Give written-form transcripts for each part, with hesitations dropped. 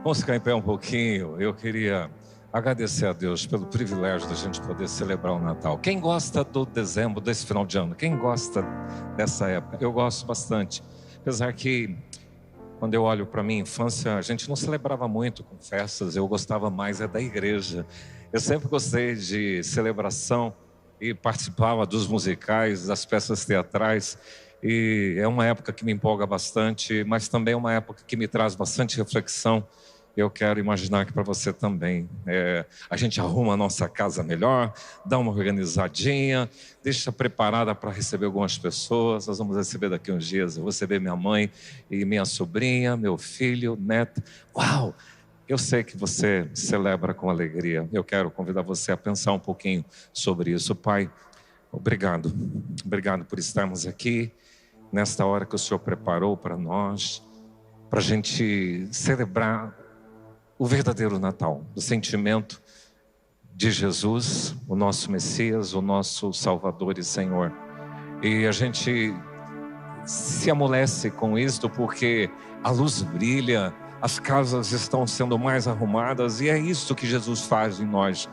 Vamos ficar em pé um pouquinho. Eu queria agradecer a Deus pelo privilégio da gente poder celebrar o Natal. Quem gosta do dezembro, desse final de ano? Quem gosta dessa época? Eu gosto bastante. Apesar que, quando eu olho para minha infância, a gente não celebrava muito com festas. Eu gostava mais da igreja. Eu sempre gostei de celebração e participava dos musicais, das peças teatrais. E é uma época que me empolga bastante, mas também é uma época que me traz bastante reflexão. Eu quero imaginar que para você também. A gente arruma a nossa casa melhor, dá uma organizadinha, deixa preparada para receber algumas pessoas. Nós vamos receber daqui uns dias. Eu vou receber minha mãe e minha sobrinha, meu filho, neto. Uau! Eu sei que você celebra com alegria. Eu quero convidar você a pensar um pouquinho sobre isso. Pai, obrigado. Obrigado por estarmos aqui nesta hora que o Senhor preparou para nós, para a gente celebrar o verdadeiro Natal, o sentimento de Jesus, o nosso Messias, o nosso Salvador e Senhor. E a gente se amolece com isto porque a luz brilha, as casas estão sendo mais arrumadas e é isso que Jesus faz em nós.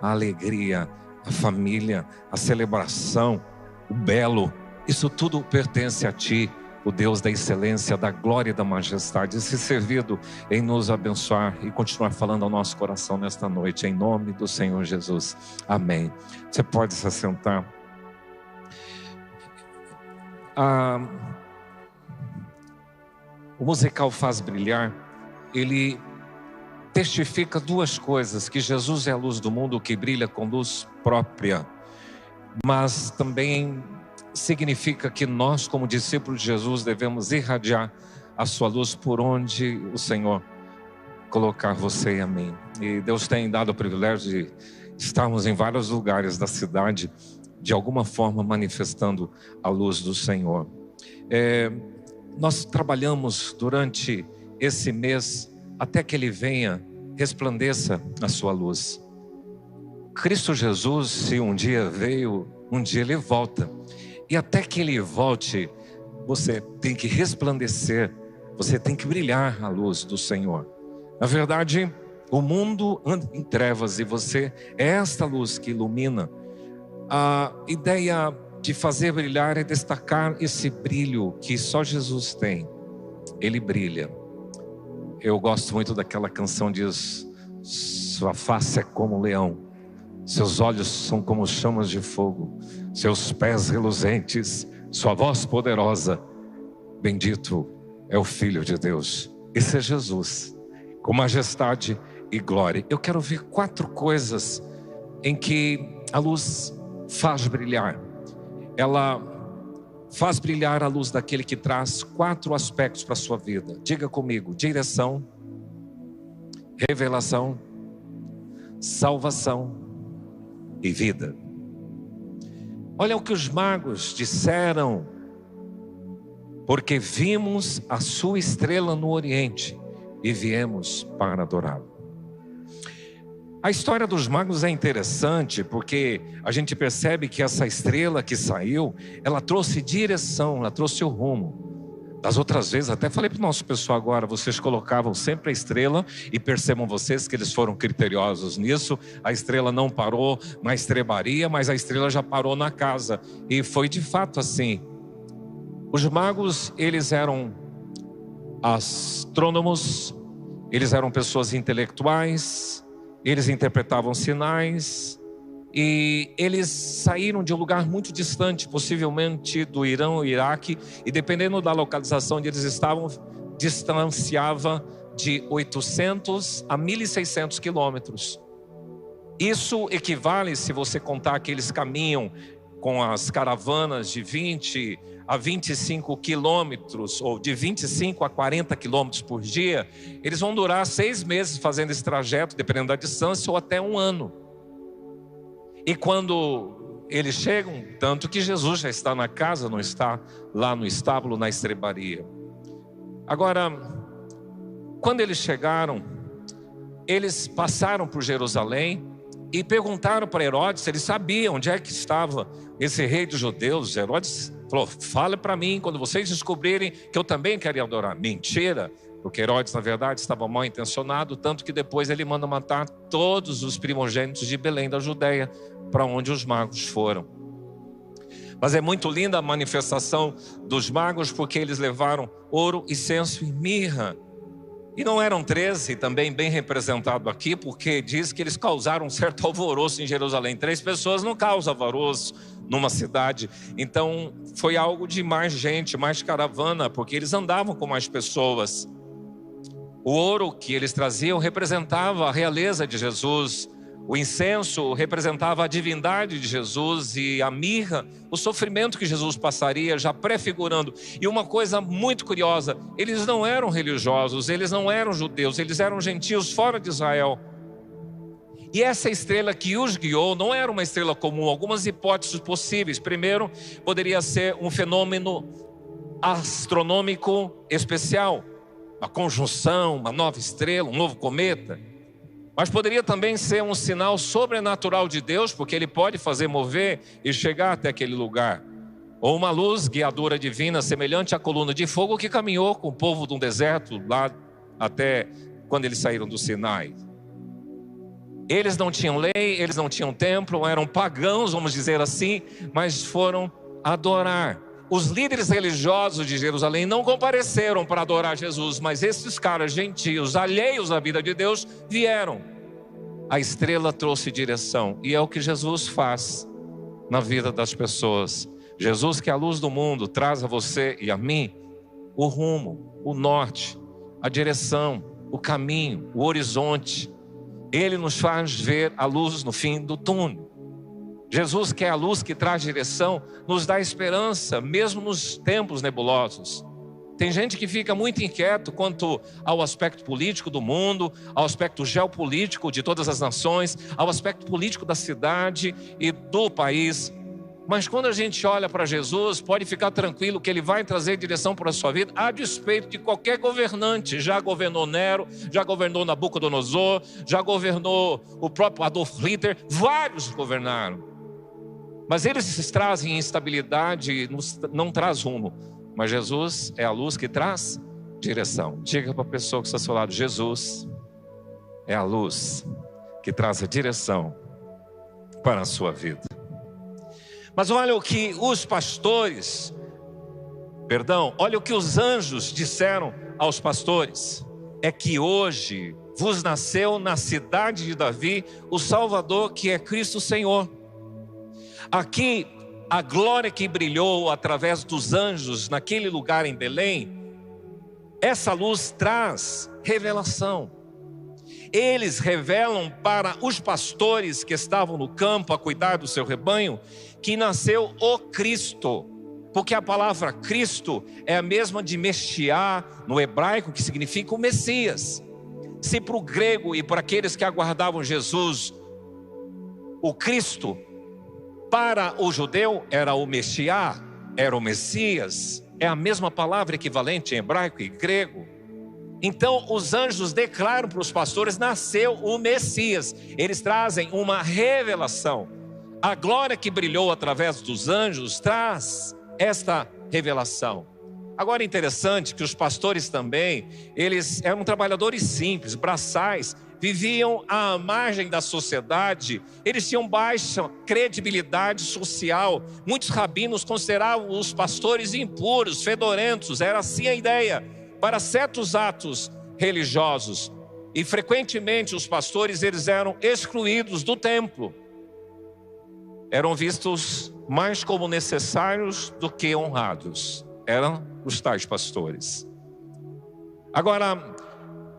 A alegria, a família, a celebração, o belo, isso tudo pertence a Ti, o Deus da excelência, da glória e da majestade. Se servido em nos abençoar e continuar falando ao nosso coração nesta noite, em nome do Senhor Jesus. Amém. Você pode se assentar. O musical Faz Brilhar, ele testifica duas coisas: que Jesus é a luz do mundo, que brilha com luz própria, mas também significa que nós, como discípulos de Jesus, devemos irradiar a sua luz por onde o Senhor colocar você e a mim. E Deus tem dado o privilégio de estarmos em vários lugares da cidade, de alguma forma manifestando a luz do Senhor. Nós trabalhamos durante esse mês até que Ele venha, resplandeça a sua luz. Cristo Jesus, se um dia veio, um dia Ele volta. E até que Ele volte, você tem que resplandecer, você tem que brilhar a luz do Senhor. Na verdade, o mundo anda em trevas e você é esta luz que ilumina. A ideia de fazer brilhar é destacar esse brilho que só Jesus tem. Ele brilha. Eu gosto muito daquela canção que diz: sua face é como um leão, seus olhos são como chamas de fogo, seus pés reluzentes, sua voz poderosa. Bendito é o Filho de Deus. Esse é Jesus, com majestade e glória. Eu quero ver 4 coisas em que a luz faz brilhar. Ela faz brilhar a luz daquele que traz 4 aspectos para a sua vida. Diga comigo: direção, revelação, salvação e vida. Olha o que os magos disseram: porque vimos a sua estrela no Oriente e viemos para adorá-lo. A história dos magos é interessante porque a gente percebe que essa estrela que saiu, ela trouxe direção, ela trouxe o rumo. Das outras vezes, até falei para o nosso pessoal agora, vocês colocavam sempre a estrela e percebam vocês que eles foram criteriosos nisso. A estrela não parou na estrebaria, mas a estrela já parou na casa. E foi de fato assim. Os magos, eles eram astrônomos, eles eram pessoas intelectuais, eles interpretavam sinais e eles saíram de um lugar muito distante, possivelmente do Irã ou Iraque, e dependendo da localização onde eles estavam, distanciava de 800 a 1.600 quilômetros. Isso equivale, se você contar que eles caminham com as caravanas de 20 a 25 quilômetros, ou de 25 a 40 quilômetros por dia, eles vão durar 6 meses fazendo esse trajeto, dependendo da distância, ou até 1 ano. E quando eles chegam, tanto que Jesus já está na casa, não está lá no estábulo, na estrebaria. Agora, quando eles chegaram, eles passaram por Jerusalém e perguntaram para Herodes se ele sabia onde é que estava esse rei dos judeus. Herodes falou: fala para mim quando vocês descobrirem que eu também quero adorar. Mentira, Porque Herodes, na verdade, estava mal intencionado, tanto que depois ele manda matar todos os primogênitos de Belém da Judéia, para onde os magos foram. Mas é muito linda a manifestação dos magos, porque eles levaram ouro, incenso e mirra. E não eram 13, também bem representado aqui, porque diz que eles causaram um certo alvoroço em Jerusalém. 3 pessoas não causam alvoroço numa cidade. Então foi algo de mais gente, mais caravana, porque eles andavam com mais pessoas. O ouro que eles traziam representava a realeza de Jesus. O incenso representava a divindade de Jesus, e a mirra, o sofrimento que Jesus passaria, já prefigurando. E uma coisa muito curiosa, eles não eram religiosos, eles não eram judeus, eles eram gentios fora de Israel. E essa estrela que os guiou não era uma estrela comum, algumas hipóteses possíveis. Primeiro, poderia ser um fenômeno astronômico especial, uma conjunção, uma nova estrela, um novo cometa. Mas poderia também ser um sinal sobrenatural de Deus, porque Ele pode fazer mover e chegar até aquele lugar. Ou uma luz guiadora divina, semelhante à coluna de fogo que caminhou com o povo de um deserto, lá até quando eles saíram do Sinai. Eles não tinham lei, eles não tinham templo, eram pagãos, vamos dizer assim, mas foram adorar. Os líderes religiosos de Jerusalém não compareceram para adorar Jesus, mas esses caras gentios, alheios à vida de Deus, vieram. A estrela trouxe direção, e é o que Jesus faz na vida das pessoas. Jesus, que é a luz do mundo, traz a você e a mim o rumo, o norte, a direção, o caminho, o horizonte. Ele nos faz ver a luz no fim do túnel. Jesus, que é a luz que traz direção, nos dá esperança, mesmo nos tempos nebulosos. Tem gente que fica muito inquieto quanto ao aspecto político do mundo, ao aspecto geopolítico de todas as nações, ao aspecto político da cidade e do país. Mas quando a gente olha para Jesus, pode ficar tranquilo que Ele vai trazer direção para a sua vida, a despeito de qualquer governante. Já governou Nero, já governou Nabucodonosor, já governou o próprio Adolf Hitler, vários governaram. Mas eles trazem instabilidade, não traz rumo. Mas Jesus é a luz que traz direção. Diga para a pessoa que está ao seu lado: Jesus é a luz que traz a direção para a sua vida. Mas olha o que os pastores, olha o que os anjos disseram aos pastores: é que hoje vos nasceu na cidade de Davi o Salvador, que é Cristo Senhor. Aqui, a glória que brilhou através dos anjos naquele lugar em Belém, essa luz traz revelação. Eles revelam para os pastores que estavam no campo a cuidar do seu rebanho, que nasceu o Cristo. Porque a palavra Cristo é a mesma de Meshiá no hebraico, que significa o Messias. Se para o grego e para aqueles que aguardavam Jesus, o Cristo, para o judeu era o Meshiá, era o Messias, é a mesma palavra equivalente em hebraico e grego. Então os anjos declaram para os pastores: nasceu o Messias. Eles trazem uma revelação. A glória que brilhou através dos anjos traz esta revelação. Agora é interessante que os pastores também, eles eram trabalhadores simples, braçais, viviam à margem da sociedade, eles tinham baixa credibilidade social. Muitos rabinos consideravam os pastores impuros, fedorentos, era assim a ideia, para certos atos religiosos. E frequentemente os pastores, eles eram excluídos do templo. Eram vistos mais como necessários do que honrados. Eram os tais pastores. Agora,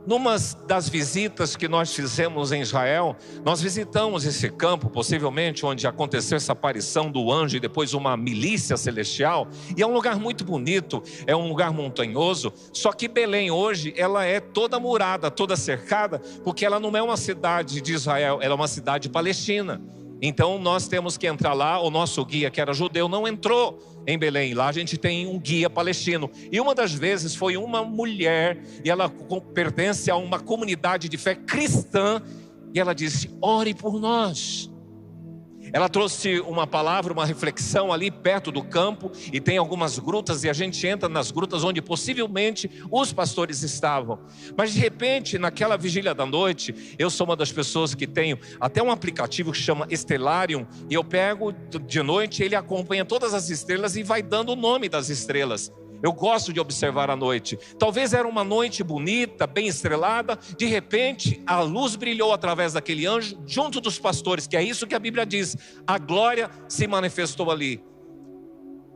numa das visitas que nós fizemos em Israel, nós visitamos esse campo, possivelmente onde aconteceu essa aparição do anjo e depois uma milícia celestial. E é um lugar muito bonito, é um lugar montanhoso. Só que Belém hoje, ela é toda murada, toda cercada, porque ela não é uma cidade de Israel, ela é uma cidade palestina. Então nós temos que entrar lá. O nosso guia, que era judeu, não entrou em Belém. Lá a gente tem um guia palestino. E uma das vezes foi uma mulher, e ela pertence a uma comunidade de fé cristã, e ela disse: ore por nós. Ela trouxe uma palavra, uma reflexão ali perto do campo, e tem algumas grutas, e a gente entra nas grutas onde possivelmente os pastores estavam. Mas de repente, naquela vigília da noite, eu sou uma das pessoas que tenho até um aplicativo que chama Stellarium, e eu pego de noite, ele acompanha todas as estrelas e vai dando o nome das estrelas. Eu gosto de observar a noite. Talvez era uma noite bonita, bem estrelada. De repente, a luz brilhou através daquele anjo junto dos pastores, que é isso que a Bíblia diz. A glória se manifestou ali.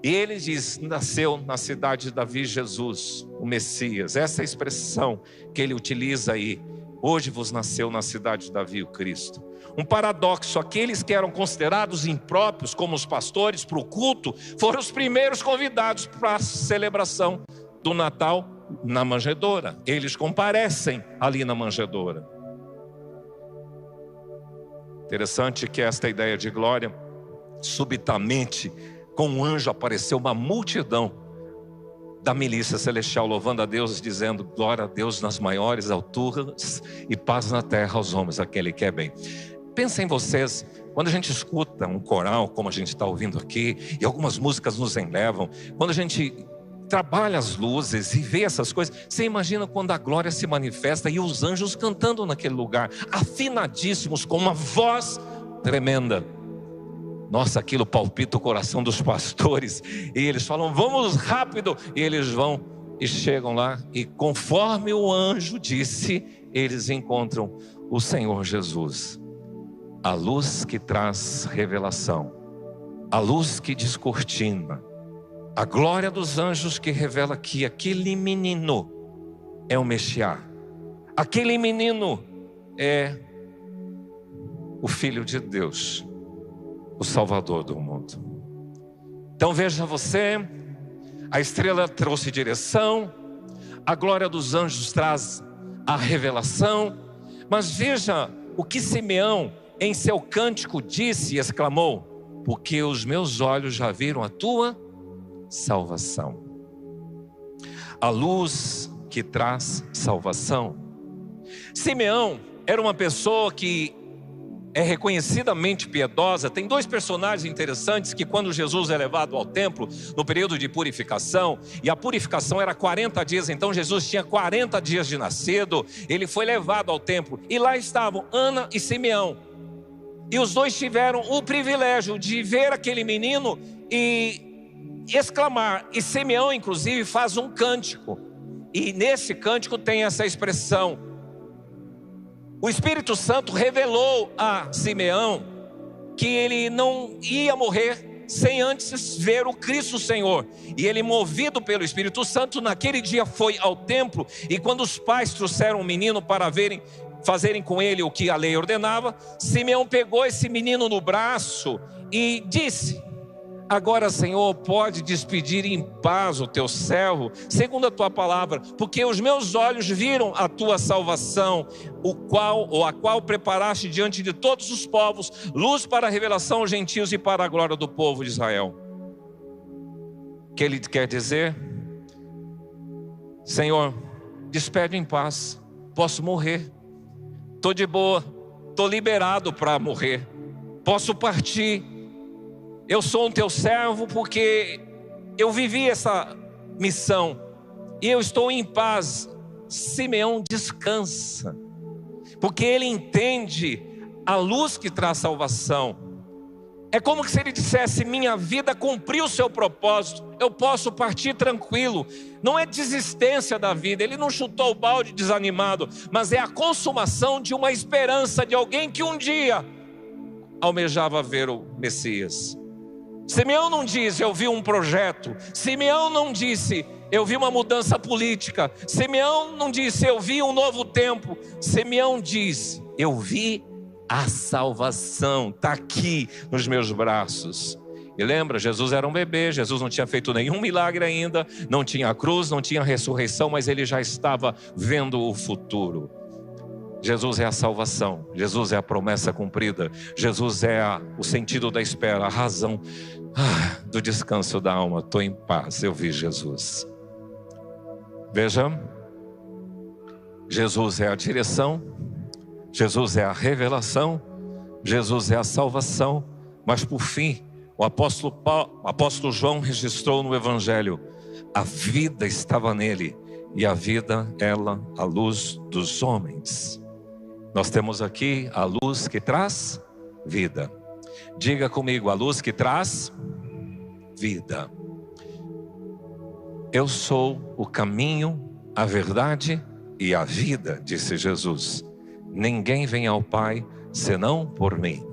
E ele diz: nasceu na cidade de Davi Jesus, o Messias. Essa é a expressão que ele utiliza aí. Hoje vos nasceu na cidade de Davi o Cristo. Um paradoxo: aqueles que eram considerados impróprios, como os pastores, para o culto, foram os primeiros convidados para a celebração do Natal na manjedoura. Eles comparecem ali na manjedoura. Interessante que esta ideia de glória, subitamente, com um anjo apareceu uma multidão da milícia celestial, louvando a Deus, dizendo: glória a Deus nas maiores alturas e paz na terra aos homens, aquele que é bem. Pensem vocês, quando a gente escuta um coral, como a gente está ouvindo aqui, e algumas músicas nos enlevam, quando a gente trabalha as luzes e vê essas coisas, você imagina quando a glória se manifesta e os anjos cantando naquele lugar, afinadíssimos, com uma voz tremenda. Nossa, aquilo palpita o coração dos pastores, e eles falam: vamos rápido, e eles vão e chegam lá, e conforme o anjo disse, eles encontram o Senhor Jesus. A luz que traz revelação, a luz que descortina, a glória dos anjos que revela que aquele menino é o Messias, aquele menino é o Filho de Deus, o Salvador do mundo. Então veja você, a estrela trouxe direção, a glória dos anjos traz a revelação, mas veja o que Simeão em seu cântico disse e exclamou: porque os meus olhos já viram a tua salvação. A luz que traz salvação. Simeão era uma pessoa que é reconhecidamente piedosa. Tem dois personagens interessantes que, quando Jesus é levado ao templo, no período de purificação, e a purificação era 40 dias, então Jesus tinha 40 dias de nascido, ele foi levado ao templo, e lá estavam Ana e Simeão, e os dois tiveram o privilégio de ver aquele menino e exclamar, e Simeão inclusive faz um cântico, e nesse cântico tem essa expressão: o Espírito Santo revelou a Simeão que ele não ia morrer sem antes ver o Cristo Senhor. E ele, movido pelo Espírito Santo, naquele dia foi ao templo. E quando os pais trouxeram o menino para fazerem com ele o que a lei ordenava, Simeão pegou esse menino no braço e disse: agora, Senhor, pode despedir em paz o teu servo, segundo a tua palavra, porque os meus olhos viram a tua salvação, a qual preparaste diante de todos os povos, luz para a revelação aos gentios e para a glória do povo de Israel. O que ele quer dizer? Senhor, despede em paz, posso morrer, estou de boa, estou liberado para morrer, posso partir. Eu sou um teu servo porque eu vivi essa missão e eu estou em paz. Simeão descansa, porque ele entende a luz que traz salvação. É como se ele dissesse: minha vida cumpriu o seu propósito, eu posso partir tranquilo. Não é desistência da vida, ele não chutou o balde desanimado, mas é a consumação de uma esperança de alguém que um dia almejava ver o Messias. Simeão não disse: eu vi um projeto. Simeão não disse: eu vi uma mudança política. Simeão não disse: eu vi um novo tempo. Simeão diz: eu vi a salvação, está aqui nos meus braços. E lembra, Jesus era um bebê, Jesus não tinha feito nenhum milagre ainda, não tinha a cruz, não tinha a ressurreição, mas ele já estava vendo o futuro. Jesus é a salvação, Jesus é a promessa cumprida, Jesus é o sentido da espera, a razão do descanso da alma. Estou em paz, eu vi Jesus. Veja, Jesus é a direção, Jesus é a revelação, Jesus é a salvação, Mas por fim, o apóstolo João registrou no Evangelho: a vida estava nele, e a vida, ela, a luz dos homens. Nós temos aqui a luz que traz vida. Diga comigo: a luz que traz vida. Eu sou o caminho, a verdade e a vida, disse Jesus. Ninguém vem ao Pai senão por mim.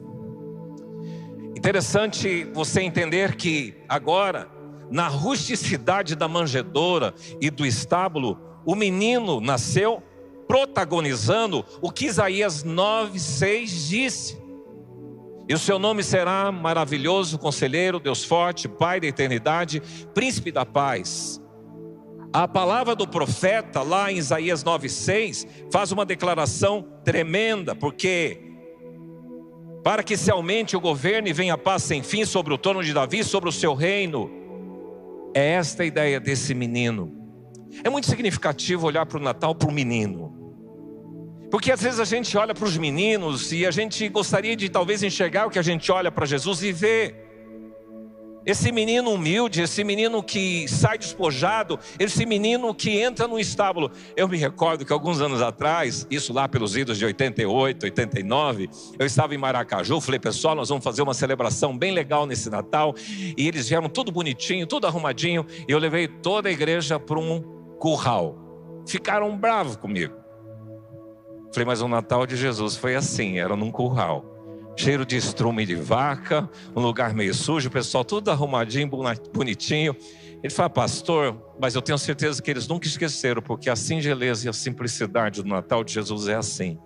Interessante você entender que agora, na rusticidade da manjedoura e do estábulo, o menino nasceu protagonizando o que Isaías 9:6 disse. E o seu nome será maravilhoso, conselheiro, Deus forte, Pai da eternidade, príncipe da paz. A palavra do profeta lá em Isaías 9:6 faz uma declaração tremenda, porque para que se aumente o governo e venha a paz sem fim sobre o trono de Davi, sobre o seu reino. É esta a ideia desse menino. É muito significativo olhar para o Natal, para o menino. Porque às vezes a gente olha para os meninos e a gente gostaria de talvez enxergar o que a gente olha para Jesus e ver. Esse menino humilde, esse menino que sai despojado, esse menino que entra no estábulo. Eu me recordo que alguns anos atrás, isso lá pelos idos de 88, 89, eu estava em Maracaju, falei: pessoal, nós vamos fazer uma celebração bem legal nesse Natal. E eles vieram tudo bonitinho, tudo arrumadinho, e eu levei toda a igreja para um curral. Ficaram bravos comigo. Falei: mas o Natal de Jesus foi assim, era num curral. Cheiro de estrume de vaca, um lugar meio sujo, o pessoal tudo arrumadinho, bonitinho. Ele fala: pastor, mas eu tenho certeza que eles nunca esqueceram, porque a singeleza e a simplicidade do Natal de Jesus é assim.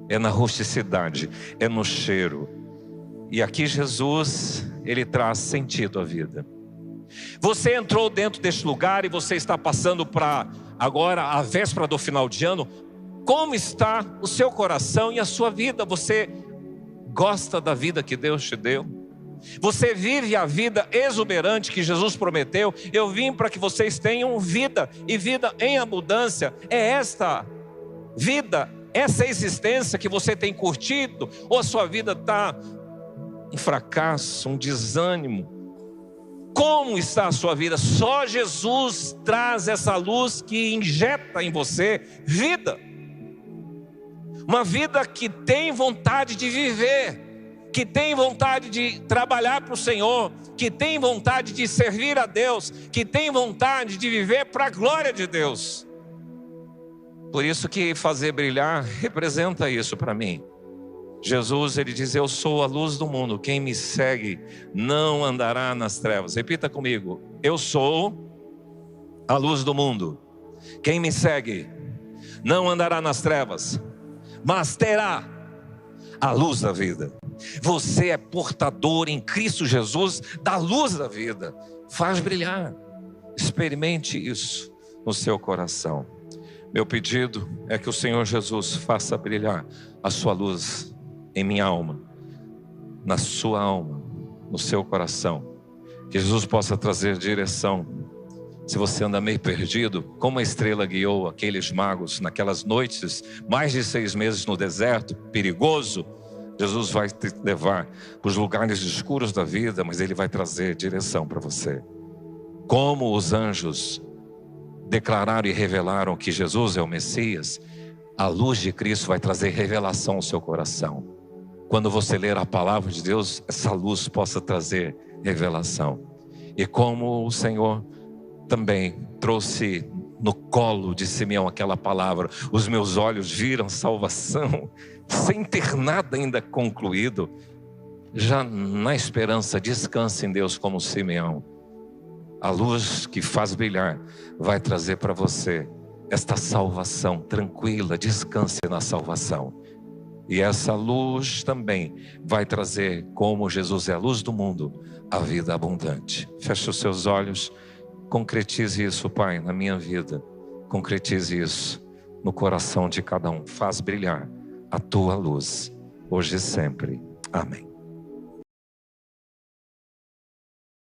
É na rusticidade, é no cheiro. E aqui Jesus, ele traz sentido à vida. Você entrou dentro deste lugar e você está passando para agora a véspera do final de ano. Como está o seu coração e a sua vida? Você gosta da vida que Deus te deu? Você vive a vida exuberante que Jesus prometeu? Eu vim para que vocês tenham vida, e vida em abundância. É esta vida, essa existência que você tem curtido? Ou a sua vida está um fracasso, um desânimo? Como está a sua vida? Só Jesus traz essa luz que injeta em você vida. Uma vida que tem vontade de viver, que tem vontade de trabalhar para o Senhor, que tem vontade de servir a Deus, que tem vontade de viver para a glória de Deus. Por isso que fazer brilhar representa isso para mim. Jesus, ele diz: eu sou a luz do mundo, quem me segue não andará nas trevas. Repita comigo: eu sou a luz do mundo, quem me segue não andará nas trevas, mas terá a luz da vida. Você é portador em Cristo Jesus da luz da vida. Faz brilhar. Experimente isso no seu coração. Meu pedido é que o Senhor Jesus faça brilhar a sua luz em minha alma, na sua alma, no seu coração. Que Jesus possa trazer direção. Se você anda meio perdido, como a estrela guiou aqueles magos naquelas noites, mais de 6 meses no deserto, perigoso, Jesus vai te levar para os lugares escuros da vida, mas Ele vai trazer direção para você. Como os anjos declararam e revelaram que Jesus é o Messias, a luz de Cristo vai trazer revelação ao seu coração. Quando você ler a palavra de Deus, essa luz possa trazer revelação. E como o Senhor também trouxe no colo de Simeão aquela palavra: os meus olhos viram salvação, sem ter nada ainda concluído, já na esperança, descanse em Deus como Simeão. A luz que faz brilhar vai trazer para você esta salvação tranquila, descanse na salvação. E essa luz também vai trazer, como Jesus é a luz do mundo, a vida abundante. Feche os seus olhos. Concretize isso, Pai, na minha vida. Concretize isso no coração de cada um. Faz brilhar a tua luz, hoje e sempre. Amém.